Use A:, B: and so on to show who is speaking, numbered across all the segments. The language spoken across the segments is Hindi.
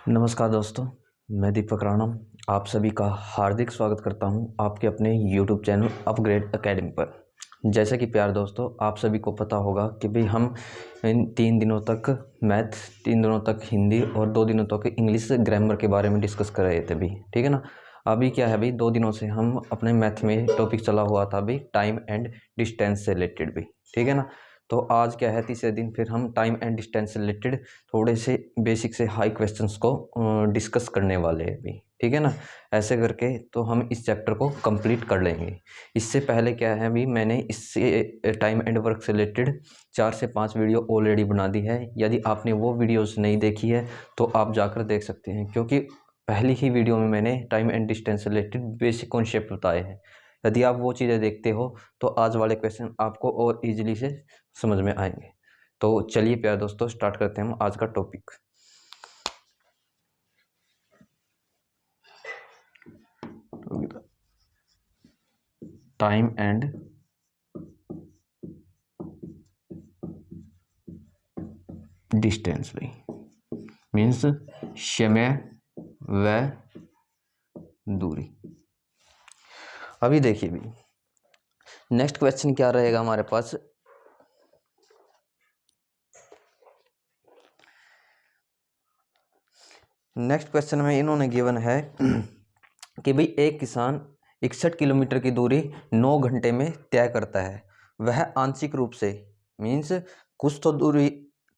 A: नमस्कार दोस्तों, मैं दीपक राणा आप सभी का हार्दिक स्वागत करता हूं आपके अपने यूट्यूब चैनल अपग्रेड एकेडमी पर। जैसे कि प्यार दोस्तों, आप सभी को पता होगा कि भाई हम इन 3 दिनों तक मैथ, 3 दिनों तक हिंदी और 2 दिनों तक इंग्लिश ग्रामर के बारे में डिस्कस कर रहे थे भी, ठीक है ना। अभी क्या है भाई, 2 दिनों से हम अपने मैथ में टॉपिक चला हुआ था भाई टाइम एंड डिस्टेंस से रिलेटेड भी, ठीक है ना। तो आज क्या है, तीसरे दिन फिर हम टाइम एंड डिस्टेंस से रिलेटेड थोड़े से बेसिक से हाई क्वेश्चंस को डिस्कस करने वाले हैं अभी, ठीक है ना। ऐसे करके तो हम इस चैप्टर को कंप्लीट कर लेंगे। इससे पहले क्या है, अभी मैंने इससे टाइम एंड वर्क से रिलेटेड 4 से 5 वीडियो ऑलरेडी बना दी है। यदि आपने वो वीडियोस नहीं देखी है तो आप जाकर देख सकते हैं, क्योंकि पहली ही वीडियो में मैंने टाइम एंड डिस्टेंस से रिलेटेड बेसिक कॉन्सेप्ट बताए हैं। यदि आप वो चीज़ें देखते हो तो आज वाले क्वेश्चन आपको और इजीली से समझ में आएंगे। तो चलिए प्यारे दोस्तों, स्टार्ट करते हैं हम आज का टॉपिक। टाइम एंड डिस्टेंस भाई मीन्स समय व दूरी। अभी देखिए भाई, नेक्स्ट क्वेश्चन क्या रहेगा हमारे पास। नेक्स्ट क्वेश्चन में इन्होंने गिवन है कि भाई एक किसान 61 किलोमीटर की दूरी 9 घंटे में तय करता है। वह आंशिक रूप से मीन्स कुछ तो दूरी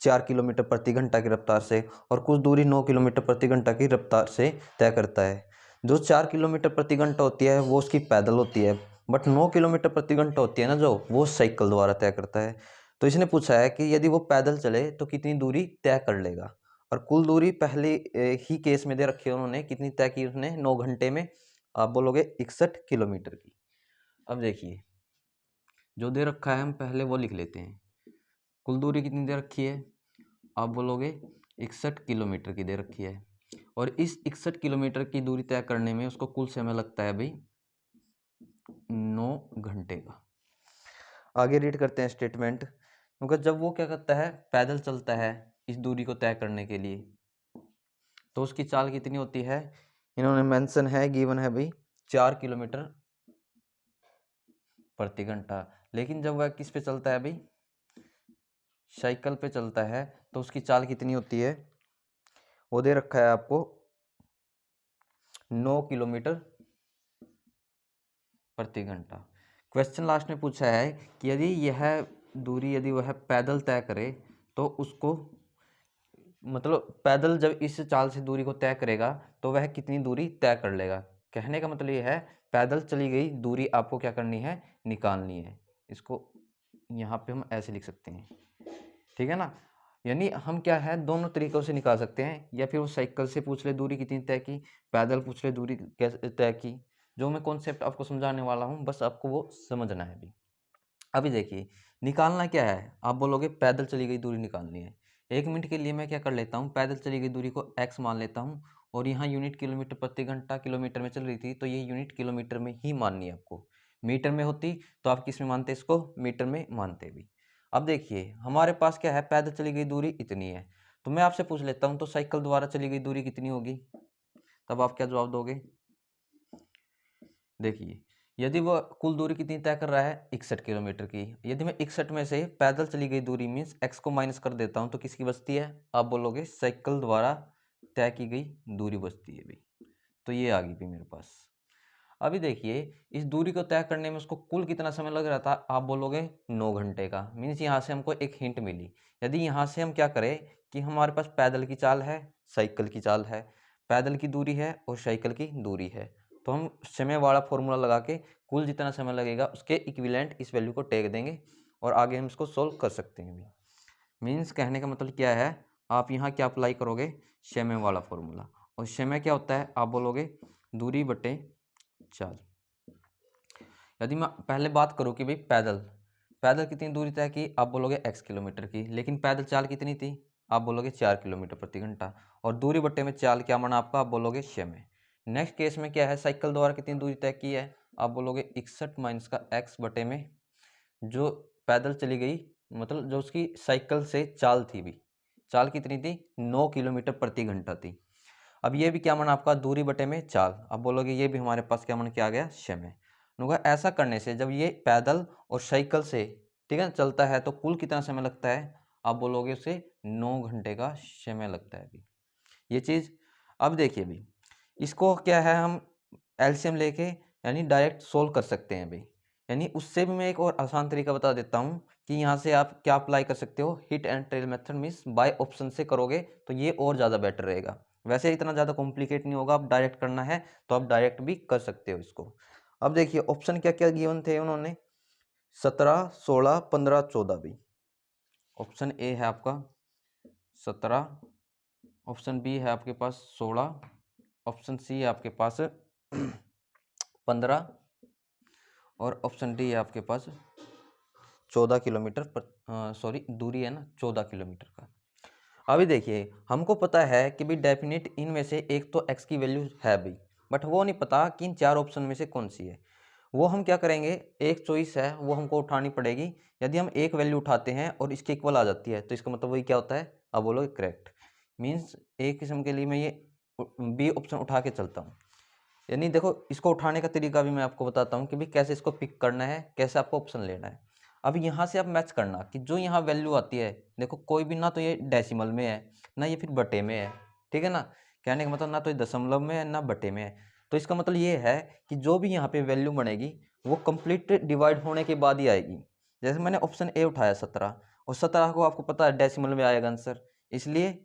A: 4 किलोमीटर प्रति घंटा की रफ्तार से और कुछ दूरी 9 किलोमीटर प्रति घंटा की रफ्तार से तय करता है। जो 4 किलोमीटर प्रति घंटा होती है वो उसकी पैदल होती है, बट 9 किलोमीटर प्रति घंटा होती है ना जो, वो साइकिल द्वारा तय करता है। तो इसने पूछा है कि यदि वो पैदल चले तो कितनी दूरी तय कर लेगा। और कुल दूरी पहले ही केस में दे रखी है उन्होंने, कितनी तय की उसने, 9 घंटे में। आप बोलोगे 61 किलोमीटर की। अब देखिए, जो दे रखा है हम पहले वो लिख लेते हैं। कुल दूरी कितनी दे रखी है, आप बोलोगे 61 किलोमीटर की दे रखी है। और इस 61 किलोमीटर की दूरी तय करने में उसको कुल समय लगता है भाई 9 घंटे का। आगे रीड करते हैं स्टेटमेंट। क्योंकि जब वो क्या करता है, पैदल चलता है इस दूरी को तय करने के लिए, तो उसकी चाल कितनी होती है, इन्होंने मेंशन है, गिवन है भाई 4 किलोमीटर प्रति घंटा। लेकिन जब वह किस पे चलता है भाई, साइकिल पे चलता है, तो उसकी चाल कितनी होती है, वो दे रखा है आपको 9 किलोमीटर प्रति घंटा। क्वेश्चन लास्ट में पूछा है कि यदि यह दूरी यदि वह पैदल तय करे तो उसको, मतलब पैदल जब इस चाल से दूरी को तय करेगा तो वह कितनी दूरी तय कर लेगा। कहने का मतलब यह है, पैदल चली गई दूरी आपको क्या करनी है, निकालनी है। इसको यहाँ पे हम ऐसे लिख सकते हैं, ठीक है ना। यानी हम क्या है, दोनों तरीकों से निकाल सकते हैं, या फिर वो साइकिल से पूछ ले दूरी कितनी तय की, पैदल पूछ ले दूरी कैसे तय की। जो मैं कॉन्सेप्ट आपको समझाने वाला हूँ बस आपको वो समझना है अभी। अभी देखिए, निकालना क्या है, आप बोलोगे पैदल चली गई दूरी निकालनी है। 1 मिनट के लिए मैं क्या कर लेता हूँ, पैदल चली गई दूरी को x मान लेता हूँ। और यहाँ यूनिट किलोमीटर प्रति घंटा किलोमीटर में चल रही थी, तो ये यूनिट किलोमीटर में ही माननी है आपको। मीटर में होती तो आप किस में मानते, इसको मीटर में मानते भी। अब देखिए हमारे पास क्या है, पैदल चली गई दूरी इतनी है। तो मैं आपसे पूछ लेता हूँ, तो साइकिल द्वारा चली गई दूरी कितनी होगी, तब आप क्या जवाब दोगे। देखिए, यदि वह कुल दूरी कितनी तय कर रहा है, 61 किलोमीटर की। यदि मैं 61 में से पैदल चली गई दूरी मीन्स x को माइनस कर देता हूं, तो किसकी बचती है, आप बोलोगे साइकिल द्वारा तय की गई दूरी बचती है भाई। तो ये आ गई भी मेरे पास। अभी देखिए, इस दूरी को तय करने में उसको कुल कितना समय लग रहा था, आप बोलोगे 9 घंटे का। मीन्स यहाँ से हमको एक हिंट मिली। यदि यहाँ से हम क्या करें कि हमारे पास पैदल की चाल है, साइकिल की चाल है, पैदल की दूरी है और साइकिल की दूरी है, तो हम समय वाला फॉर्मूला लगा के कुल जितना समय लगेगा उसके इक्विवेलेंट इस वैल्यू को टेक देंगे और आगे हम इसको सोल्व कर सकते हैं भी। मीन्स कहने का मतलब क्या है, आप यहाँ क्या अप्लाई करोगे, समय वाला फॉर्मूला। और समय क्या होता है, आप बोलोगे दूरी बटे चाल। यदि मैं पहले बात करूँ कि भाई पैदल पैदल कितनी दूरी तय की, आप बोलोगे x किलोमीटर की। लेकिन पैदल चाल कितनी थी, आप बोलोगे 4 किलोमीटर प्रति घंटा। और दूरी बट्टे में चाल क्या माना आपका, आप बोलोगे समय। नेक्स्ट केस में क्या है, साइकिल द्वारा कितनी दूरी तय की है, आप बोलोगे 61 माइनस का x बटे में जो पैदल चली गई, मतलब जो उसकी साइकिल से चाल थी भी, चाल कितनी थी, 9 किलोमीटर प्रति घंटा थी। अब ये भी क्या मन आपका, दूरी बटे में चाल। अब बोलोगे ये भी हमारे पास क्या मन के आ गया, समय। ऐसा करने से जब ये पैदल और साइकिल से, ठीक है, चलता है तो कुल कितना समय लगता है, आप बोलोगे उसे 9 घंटे का समय लगता है अभी ये चीज़। अब देखिए भाई, इसको क्या है, हम एलसीएम लेके यानी डायरेक्ट सोल्व कर सकते हैं भाई। यानी उससे भी मैं एक और आसान तरीका बता देता हूँ कि यहाँ से आप क्या अप्लाई कर सकते हो, hit and trail method means by option से करोगे तो ये और ज़्यादा बेटर रहेगा। वैसे इतना ज़्यादा कॉम्प्लिकेट नहीं होगा, आप डायरेक्ट करना है तो आप डायरेक्ट भी कर सकते हो इसको। अब देखिए ऑप्शन क्या क्या गिवन थे उन्होंने, 17, 16, 15, 14 भी। ऑप्शन ए है आपका 17, ऑप्शन बी है आपके पास 16, ऑप्शन सी है आपके पास 15 और ऑप्शन डी है आपके पास 14 किलोमीटर पर, सॉरी दूरी है ना 14 किलोमीटर का। अभी देखिए हमको पता है कि भाई डेफिनेट इनमें से एक तो x की वैल्यू है भाई, बट वो नहीं पता कि इन चार ऑप्शन में से कौन सी है। वो हम क्या करेंगे, एक चॉइस है वो हमको उठानी पड़ेगी। यदि हम एक वैल्यू उठाते हैं और इसके इक्वल आ जाती है तो इसका मतलब वही क्या होता है, अब बोलो करेक्ट। मीन्स एक किस्म के लिए मैं ये बी ऑप्शन उठा के चलता हूँ। यानी देखो इसको उठाने का तरीका भी मैं आपको बताता हूँ कि भाई कैसे इसको पिक करना है, कैसे आपको ऑप्शन लेना है। अब यहाँ से आप मैच करना कि जो यहाँ वैल्यू आती है, देखो कोई भी ना तो ये डेसिमल में है ना ये फिर बटे में है, ठीक है ना। कहने का मतलब ना तो ये दशमलव में है ना बटे में है। तो इसका मतलब ये है कि जो भी यहाँ पे वैल्यू बनेगी वो कंप्लीट डिवाइड होने के बाद ही आएगी। जैसे मैंने ऑप्शन ए उठाया 17, और 17 को आपको पता है डेसिमल में आएगा आंसर, इसलिए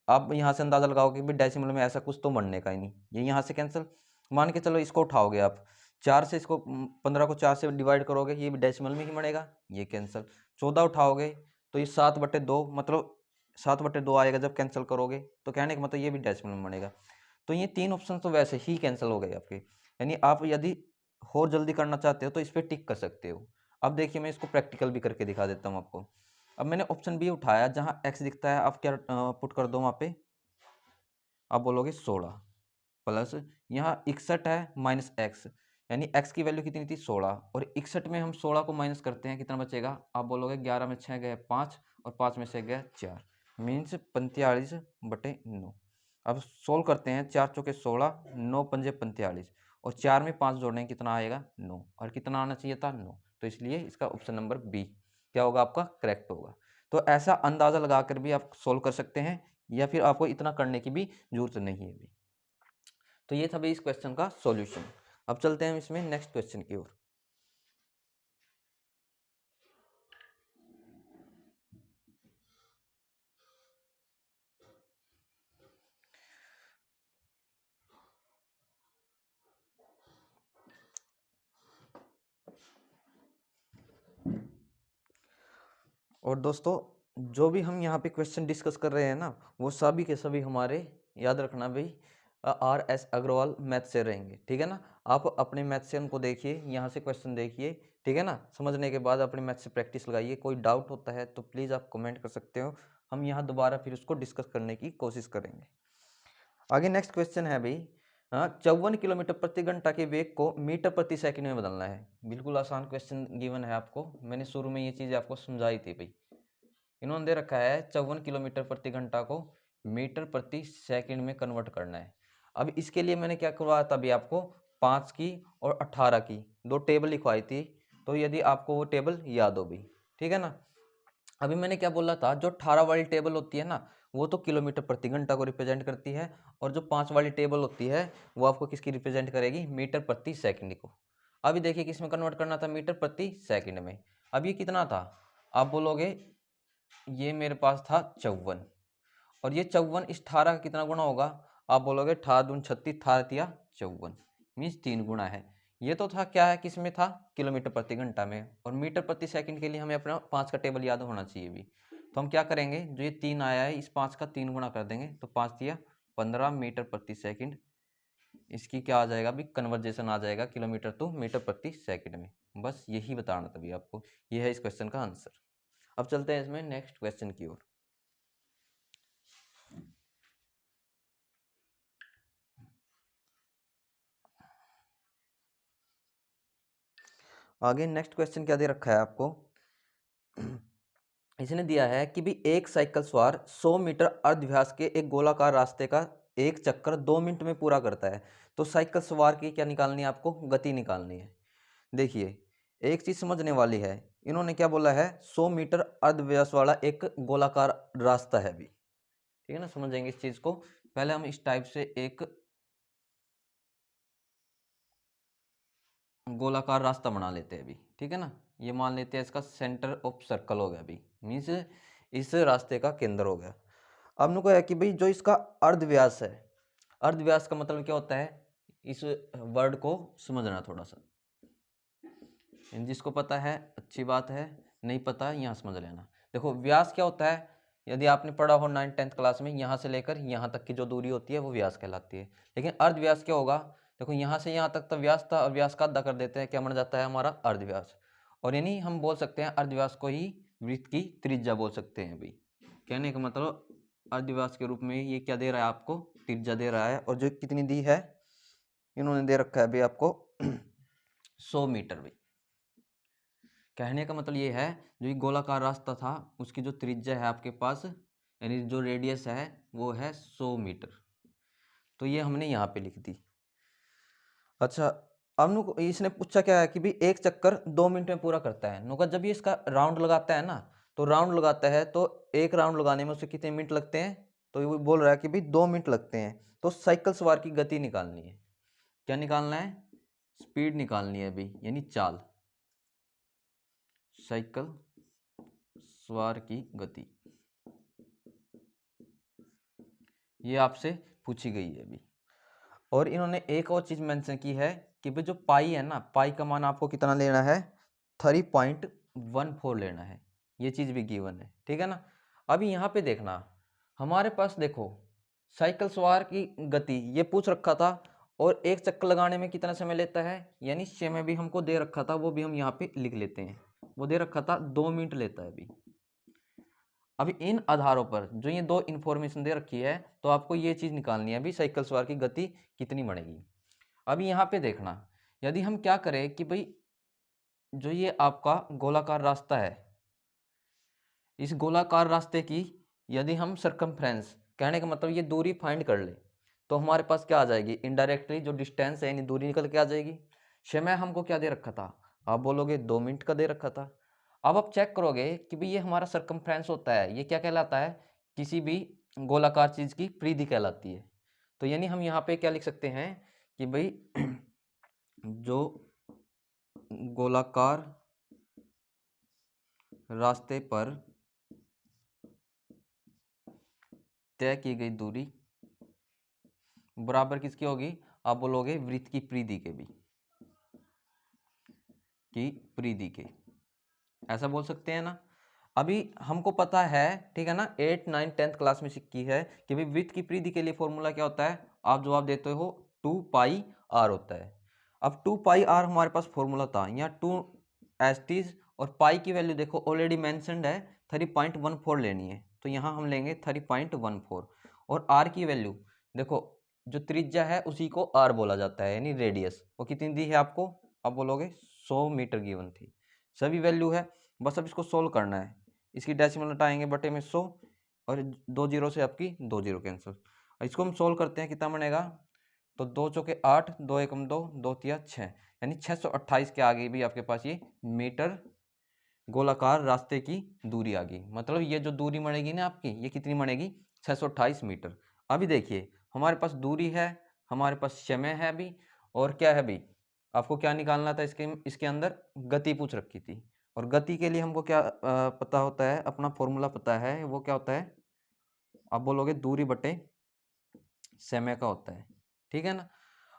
A: आप यहाँ से अंदाजा लगाओगे कि डेसिमल में ऐसा कुछ तो बनने का ही नहीं, ये यहाँ से कैंसिल। मान के चलो इसको उठाओगे आप, 4 से इसको 15 को 4 से डिवाइड करोगे, ये भी डेसिमल में ही बनेगा, ये कैंसिल। 14 उठाओगे तो ये 7/2, मतलब 7/2 आएगा जब कैंसिल करोगे, तो कहने का मतलब ये भी डेसिमल में बनेगा। तो ये 3 ऑप्शन तो वैसे ही कैंसिल हो गए आपके। यानी आप यदि और जल्दी करना चाहते हो तो इस पर टिक कर सकते हो। अब देखिए मैं इसको प्रैक्टिकल भी करके दिखा देता हूँ आपको। अब मैंने ऑप्शन बी उठाया, जहाँ एक्स दिखता है आप क्या पुट कर दो वहाँ पे, आप बोलोगे 16 प्लस यहाँ 61 है माइनस एक्स, यानी एक्स की वैल्यू कितनी थी 16, और 61 में हम 16 को माइनस करते हैं कितना बचेगा, आप बोलोगे 11 में 6 गए 5 और 5 में से गए 4, मीन्स 45/9। अब सोल्व करते हैं, 4 चौके 16, 9 पंजे 45 और 4 में 5 जोड़ने कितना आएगा 9, और कितना आना चाहिए था 9, तो इसलिए इसका ऑप्शन नंबर बी क्या होगा आपका, करेक्ट होगा। तो ऐसा अंदाज़ा लगाकर भी आप सोल्व कर सकते हैं, या फिर आपको इतना करने की भी जरूरत नहीं है भी। तो ये था भाई इस क्वेश्चन का सॉल्यूशन। अब चलते हैं इसमें नेक्स्ट क्वेश्चन की ओर। और दोस्तों जो भी हम यहाँ पे क्वेश्चन डिस्कस कर रहे हैं ना, वो सभी के सभी हमारे, याद रखना भाई, RS अग्रवाल मैथ से रहेंगे, ठीक है ना। आप अपने मैथ से उनको देखिए, यहाँ से क्वेश्चन देखिए, ठीक है ना। समझने के बाद अपने मैथ से प्रैक्टिस लगाइए। कोई डाउट होता है तो प्लीज़ आप कमेंट कर सकते हो, हम यहाँ दोबारा फिर उसको डिस्कस करने की कोशिश करेंगे। आगे नेक्स्ट क्वेश्चन है भाई, 54 किलोमीटर प्रति घंटा के वेग को मीटर प्रति सेकंड में बदलना है। बिल्कुल आसान क्वेश्चन गिवन है आपको, मैंने शुरू में ये चीज़ आपको समझाई थी भाई। इन्होंने दे रखा है 54 किलोमीटर प्रति घंटा को मीटर प्रति सेकंड में कन्वर्ट करना है। अब इसके लिए मैंने क्या करवाया था अभी आपको, 5 की और 18 की दो टेबल लिखवाई थी, तो यदि आपको वो टेबल याद हो भी, ठीक है ना। अभी मैंने क्या बोला था, जो 18 वाली टेबल होती है ना, वो तो किलोमीटर प्रति घंटा को रिप्रेजेंट करती है, और जो 5 वाली टेबल होती है वो आपको किसकी रिप्रेजेंट करेगी, मीटर प्रति सेकंड को। अभी देखिए किस में कन्वर्ट करना था, मीटर प्रति सेकंड में। अब ये कितना था, आप बोलोगे ये मेरे पास था 54, और ये 54 इस 18 का कितना गुना होगा, आप बोलोगे 18 दूनी 36, 18 54, मीन्स 3 गुना है। ये तो था क्या है, किस में था, किलोमीटर प्रति घंटा में, और मीटर प्रति सेकंड के लिए हमें अपना 5 का टेबल याद होना चाहिए भी। तो हम क्या करेंगे, जो ये 3 आया है इस 5 का 3 गुना कर देंगे, तो 5 दिया 15 मीटर प्रति सेकंड। इसकी क्या आ जाएगा अभी, कन्वर्जेशन आ जाएगा किलोमीटर टू मीटर प्रति सेकंड में। बस यही बताना था अभी आपको, ये है इस क्वेश्चन का आंसर। अब चलते हैं इसमें नेक्स्ट क्वेश्चन की ओर। आगे नेक्स्ट क्वेश्चन क्या दे रखा है आपको, इसने दिया है कि भी एक साइकिल सवार 100 मीटर अर्धव्यास के एक गोलाकार रास्ते का एक चक्कर 2 मिनट में पूरा करता है, तो साइकिल सवार की क्या निकालनी है आपको? गति निकालनी है। देखिए, एक चीज समझने वाली है, इन्होंने क्या बोला है? 100 मीटर अर्धव्यास वाला एक गोलाकार रास्ता है अभी, ठीक है ना। समझेंगे इस चीज को। पहले हम इस टाइप से एक गोलाकार रास्ता बना लेते हैं अभी, ठीक है ना। ये मान लेते हैं इसका सेंटर ऑफ सर्कल हो गया अभी, मीन्स इस रास्ते का केंद्र हो गया। अब नुको है कि भाई जो इसका अर्धव्यास है, अर्धव्यास का मतलब क्या होता है? इस वर्ड को समझना थोड़ा सा, जिसको पता है अच्छी बात है, नहीं पता यहाँ समझ लेना। देखो व्यास क्या होता है, यदि आपने पढ़ा हो 9th-10th क्लास में, यहाँ से लेकर यहाँ तक की जो दूरी होती है वो व्यास कहलाती है। लेकिन अर्धव्यास क्या होगा? देखो यहाँ से यहाँ तक तो व्यास था, व्यास का आधा कर देते हैं, क्या बन जाता है हमारा? अर्धव्यास। और यानी हम बोल सकते हैं अर्धव्यास को ही वृत्त की त्रिज्या बोल सकते हैं भाई। कहने का मतलब अर्धव्यास के रूप में ये क्या दे रहा है आपको? त्रिज्या दे रहा है। और जो कितनी दी है, इन्होंने दे रखा है भाई आपको 100 मीटर भाई। कहने का मतलब ये है, जो ये गोलाकार रास्ता था उसकी जो त्रिज्या है आपके पास, यानी जो रेडियस है वो है 100 मीटर। तो ये हमने यहाँ पे लिख दी। अच्छा, अब नु इसने पूछा क्या है कि भी एक चक्कर 2 मिनट में पूरा करता है। नुका जब ये इसका राउंड लगाता है ना, तो राउंड लगाता है तो एक राउंड लगाने में उसे कितने मिनट लगते हैं? तो ये बोल रहा है कि भाई 2 मिनट लगते हैं। तो साइकिल सवार की गति निकालनी है। क्या निकालना है? स्पीड निकालनी है अभी, यानी चाल, साइकिल सवार की गति, ये आपसे पूछी गई है अभी। और इन्होंने एक और चीज मेंशन की है कि भाई जो पाई है ना, पाई का मान आपको कितना लेना है? 3.14 लेना है। ये चीज भी गिवन है, ठीक है ना। अभी यहाँ पे देखना, हमारे पास देखो साइकिल सवार की गति ये पूछ रखा था, और एक चक्कर लगाने में कितना समय लेता है, यानी समय भी हमको दे रखा था, वो भी हम यहाँ पे लिख लेते हैं। वो दे रखा था 2 मिनट लेता है अभी। अभी इन आधारों पर जो ये दो इंफॉर्मेशन दे रखी है, तो आपको ये चीज निकालनी है अभी, साइकिल सवार की गति कितनी बढ़ेगी। अभी यहाँ पे देखना, यदि हम क्या करें कि भाई जो ये आपका गोलाकार रास्ता है, इस गोलाकार रास्ते की यदि हम सरकमफ्रेंस, कहने का मतलब ये दूरी फाइंड कर ले, तो हमारे पास क्या आ जाएगी? इनडायरेक्टली जो डिस्टेंस है यानी दूरी निकल के आ जाएगी। समय हमको क्या दे रखा था? आप बोलोगे 2 मिनट का दे रखा था। अब आप चेक करोगे कि भाई ये हमारा सरकमफ्रेंस होता है, ये क्या कहलाता है? किसी भी गोलाकार चीज की परिधि कहलाती है। तो यानी हम यहाँ पे क्या लिख सकते हैं कि भाई जो गोलाकार रास्ते पर तय की गई दूरी बराबर किसकी होगी? आप बोलोगे वृत्त की परिधि के भी, की परिधि के, ऐसा बोल सकते हैं ना। अभी हमको पता है, ठीक है ना, 8, 9, 10th क्लास में सीखी है कि भाई वृत्त की परिधि के लिए फॉर्मूला क्या होता है? आप जवाब देते हो 2πr होता है। अब 2πr हमारे पास फॉर्मूला था, यहाँ 2 एस्टीज और पाई की वैल्यू देखो ऑलरेडी मेंशन्ड है, 3.14 लेनी है, तो यहाँ हम लेंगे 3.14। और आर की वैल्यू देखो, जो त्रिज्या है उसी को आर बोला जाता है, यानी रेडियस, वो कितनी दी है आपको? आप बोलोगे 100 मीटर गिवन थी। सभी वैल्यू है, बस अब इसको सोल्व करना है। इसकी डेसिमल हटाएंगे बटे में 100, और 2 जीरो से आपकी 2 जीरो कैंसिल। इसको हम सोल्व करते हैं, कितना बनेगा? तो 2 चौके 8, 2 एकम 2, 2 तिया 6, यानी 628 के आगे भी आपके पास ये मीटर गोलाकार रास्ते की दूरी आ गई। मतलब ये जो दूरी बढ़ेगी ना आपकी, ये कितनी बढ़ेगी? 628 मीटर। अभी देखिए हमारे पास दूरी है, हमारे पास समय है अभी, और क्या है अभी? आपको क्या निकालना था? इसके अंदर गति पूछ रखी थी, और गति के लिए हमको क्या पता होता है? अपना फॉर्मूला पता है, वो क्या होता है? आप बोलोगे दूरी बटे समय का होता है, ठीक है ना।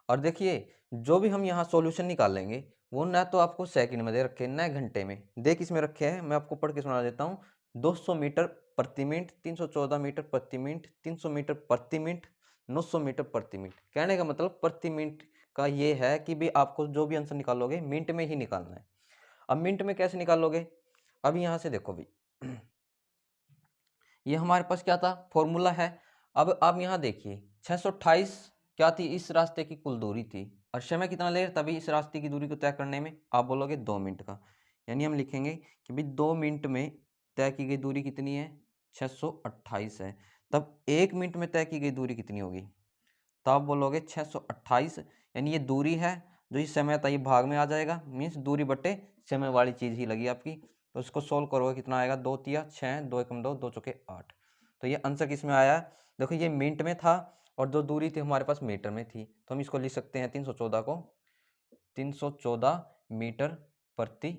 A: और देखिए जो भी हम यहाँ सॉल्यूशन निकालेंगे, वो ना तो आपको सेकंड में दे रखे हैं ना घंटे में, देख इसमें रखे हैं, मैं आपको पढ़ के सुना देता हूँ। 200 मीटर प्रति मिनट, 314 मीटर प्रति मिनट, 300 मीटर प्रति मिनट, 900 मीटर प्रति मिनट। कहने का मतलब प्रति मिनट का ये है कि भी आपको जो भी आंसर निकालोगे मिनट में ही निकालना है। अब मिनट में कैसे निकालोगे? अब यहाँ से देखो भाई, ये हमारे पास क्या था? फॉर्मूला है। अब आप यहाँ देखिए 628 क्या थी? इस रास्ते की कुल दूरी थी, और समय कितना ले तभी इस रास्ते की दूरी को तय करने में? आप बोलोगे 2 मिनट का, यानी हम लिखेंगे कि भाई 2 मिनट में तय की गई दूरी कितनी है? 628 है। तब 1 मिनट में तय की गई दूरी कितनी होगी? तो आप बोलोगे 628, यानी ये दूरी है, जो ये समय था ये भाग में आ जाएगा, मीन्स दूरी बटे समय वाली चीज़ ही लगी आपकी। तो इसको सोल्व करोगे कितना आएगा, 2 तिया 6, 2 एकम 2, 2 चौके 8। तो ये आंसर किस में आया, देखो ये मिनट में था और जो दूरी थी हमारे पास मीटर में थी, तो हम इसको लिख सकते हैं 314 को 314 मीटर प्रति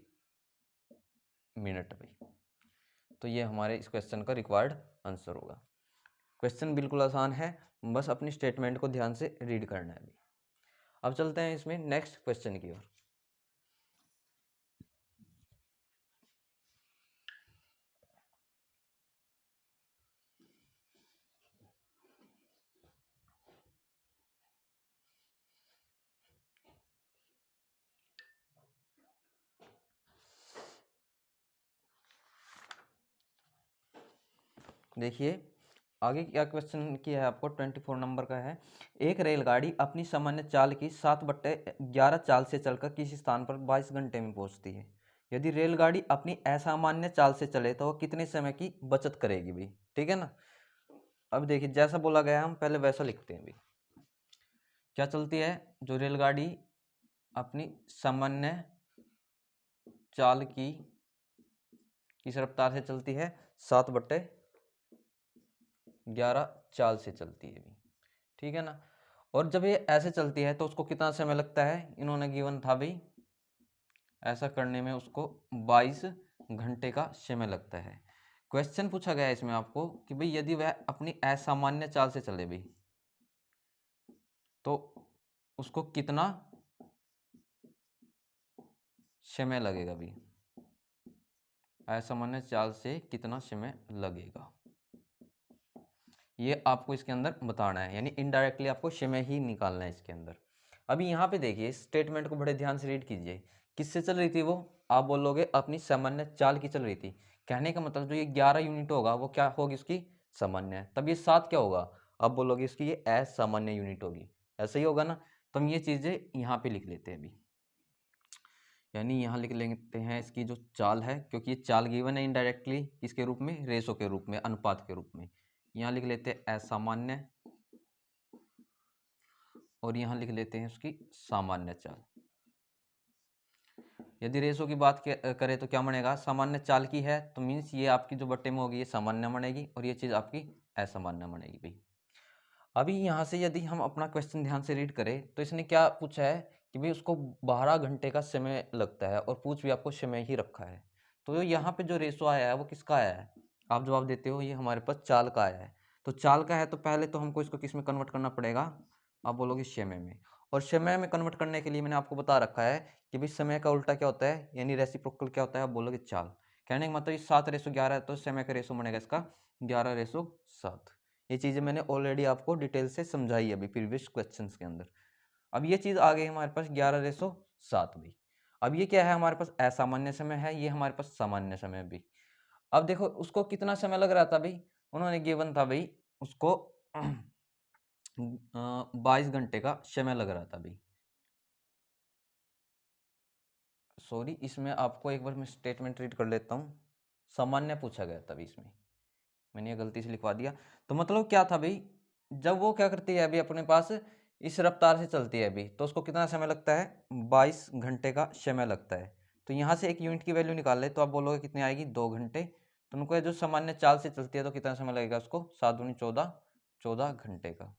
A: मिनट भाई। तो ये हमारे इस क्वेश्चन का रिक्वायर्ड आंसर होगा। क्वेश्चन बिल्कुल आसान है, बस अपनी स्टेटमेंट को ध्यान से रीड करना है अभी। अब चलते हैं इसमें नेक्स्ट क्वेश्चन की ओर। देखिए आगे क्या क्वेश्चन किया है आपको, 24 नंबर का है। एक रेलगाड़ी अपनी सामान्य चाल की 7/11 चाल से चलकर किसी स्थान पर 22 घंटे में पहुंचती है। यदि रेलगाड़ी अपनी असामान्य चाल से चले तो वह कितने समय की बचत करेगी भी, ठीक है ना। अब देखिए जैसा बोला गया हम पहले वैसा लिखते हैं भी। क्या चलती है, जो रेलगाड़ी अपनी सामान्य चाल की किस रफ्तार से चलती है, 7/11 चाल से चलती है भी, ठीक है ना। और जब ये ऐसे चलती है तो उसको कितना समय लगता है, इन्होंने गिवन था भाई ऐसा करने में उसको 22 घंटे का समय लगता है। क्वेश्चन पूछा गया है इसमें आपको कि भाई यदि वह अपनी असामान्य चाल से चले भाई तो उसको कितना समय लगेगा भी, असामान्य चाल से कितना समय लगेगा, ये आपको इसके अंदर बताना है, यानी इनडायरेक्टली आपको समय ही निकालना है इसके अंदर। अभी यहाँ पे देखिए स्टेटमेंट को बड़े ध्यान से रीड कीजिए। किससे चल रही थी वो, आप बोलोगे अपनी सामान्य चाल की चल रही थी। कहने का मतलब जो ये 11 यूनिट होगा वो क्या होगी उसकी सामान्य है, तब ये 7 क्या होगा, आप बोलोगे इसकी ये असामान्य यूनिट होगी, ऐसा ही होगा ना। तो हम ये चीज़ें यहाँ पे लिख लेते हैं अभी, यानी यहाँ लिख लेते हैं इसकी जो चाल है, क्योंकि ये चाल गिवन है इनडायरेक्टली किसके रूप में, रेशो के रूप में, अनुपात के रूप में। यहाँ लिख लेते हैं असामान्य और यहाँ लिख लेते हैं उसकी सामान्य चाल। यदि रेशो की बात करें तो क्या बनेगा, सामान्य चाल की है तो मीन्स ये आपकी जो बट्टे में होगी ये सामान्य बनेगी और ये चीज़ आपकी असामान्य बनेगी भाई। अभी यहाँ से यदि हम अपना क्वेश्चन ध्यान से रीड करें तो इसने क्या पूछा है कि भाई उसको 12 घंटे का समय लगता है और पूछ भी आपको समय ही रखा है। तो यहाँ पे जो रेशो आया है वो किसका आया है, आप जवाब देते हो ये हमारे पास चाल का आया है। तो चाल का है तो पहले तो हमको इसको किस में कन्वर्ट करना पड़ेगा, आप बोलोगे समय में। और समय में कन्वर्ट करने के लिए मैंने आपको बता रखा है कि भाई समय का उल्टा क्या होता है, यानी रेसिप्रोकल क्या होता है, आप बोलोगे चाल। कहने का मतलब ये 7/11 है तो समय का रेशो बनेगा इसका 11/7। ये चीज़ें मैंने ऑलरेडी आपको डिटेल से समझाई अभी प्रीवियस क्वेश्चंस के अंदर। अब ये चीज़ आ गई हमारे पास 11/7 भी। अब ये क्या है, हमारे पास असामान्य समय है, ये हमारे पास सामान्य समय भी। अब देखो उसको कितना समय लग रहा था भाई, उन्होंने गिवन था भाई उसको 22 घंटे का समय लग रहा था भाई। सॉरी इसमें आपको एक बार मैं स्टेटमेंट रीड कर लेता हूँ। सामान्य पूछा गया था भाई इसमें, मैंने ये गलती से लिखवा दिया। तो मतलब क्या था भाई, जब वो क्या करती है अभी अपने पास इस रफ्तार से चलती है अभी तो उसको कितना समय लगता है, 22 घंटे का समय लगता है। तो यहाँ से एक यूनिट की वैल्यू निकाल ले तो आप बोलोगे कितनी आएगी, 2 घंटे। तो उनको जो सामान्य चाल से चलती है तो कितना समय लगेगा उसको, 7×2 = 14 घंटे का।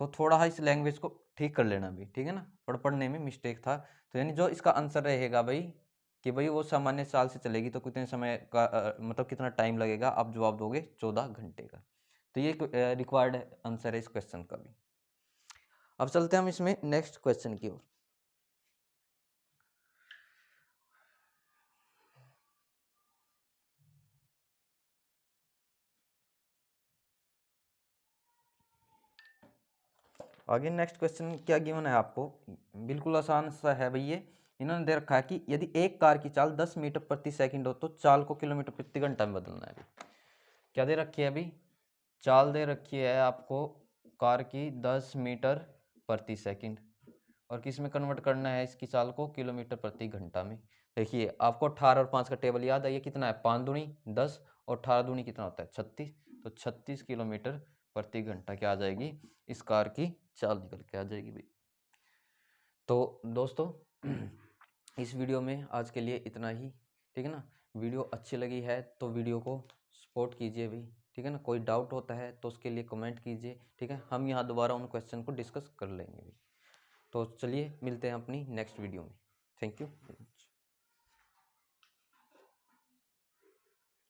A: तो थोड़ा इस लैंग्वेज को ठीक कर लेना भी, ठीक है ना, थोड़ा पढ़ने में मिस्टेक था। तो यानी जो इसका आंसर रहेगा भाई कि भाई वो सामान्य चाल से चलेगी तो कितने समय का मतलब कितना टाइम लगेगा, आप जवाब दोगे 14 घंटे का। तो ये रिक्वायर्ड आंसर है इस क्वेश्चन का भी। अब चलते हैं हम इसमें नेक्स्ट क्वेश्चन की ओर। आगे नेक्स्ट क्वेश्चन क्या गिवन है आपको, बिल्कुल आसान सा है भाई ये। इन्होंने दे रखा है कि यदि एक कार की चाल 10 मीटर प्रति सेकंड हो तो चाल को किलोमीटर प्रति घंटा में बदलना है अभी। क्या दे रखी है अभी, चाल दे रखी है आपको कार की 10 मीटर प्रति सेकंड और किस में कन्वर्ट करना है इसकी चाल को, किलोमीटर प्रति घंटा में। देखिए आपको 18 और 5 का टेबल याद है, ये कितना है 5 दूनी 10 और 18 दूनी कितना होता है 36। तो 36 किलोमीटर प्रति घंटा क्या आ जाएगी, इस कार की चाल निकल के आ जाएगी भाई। तो दोस्तों इस वीडियो में आज के लिए इतना ही, ठीक है ना। वीडियो अच्छी लगी है तो वीडियो को सपोर्ट कीजिए भाई, ठीक है ना। कोई डाउट होता है तो उसके लिए कमेंट कीजिए, ठीक है। हम यहाँ दोबारा उन क्वेश्चन को डिस्कस कर लेंगे भाई। तो चलिए मिलते हैं अपनी नेक्स्ट वीडियो में। Thank you.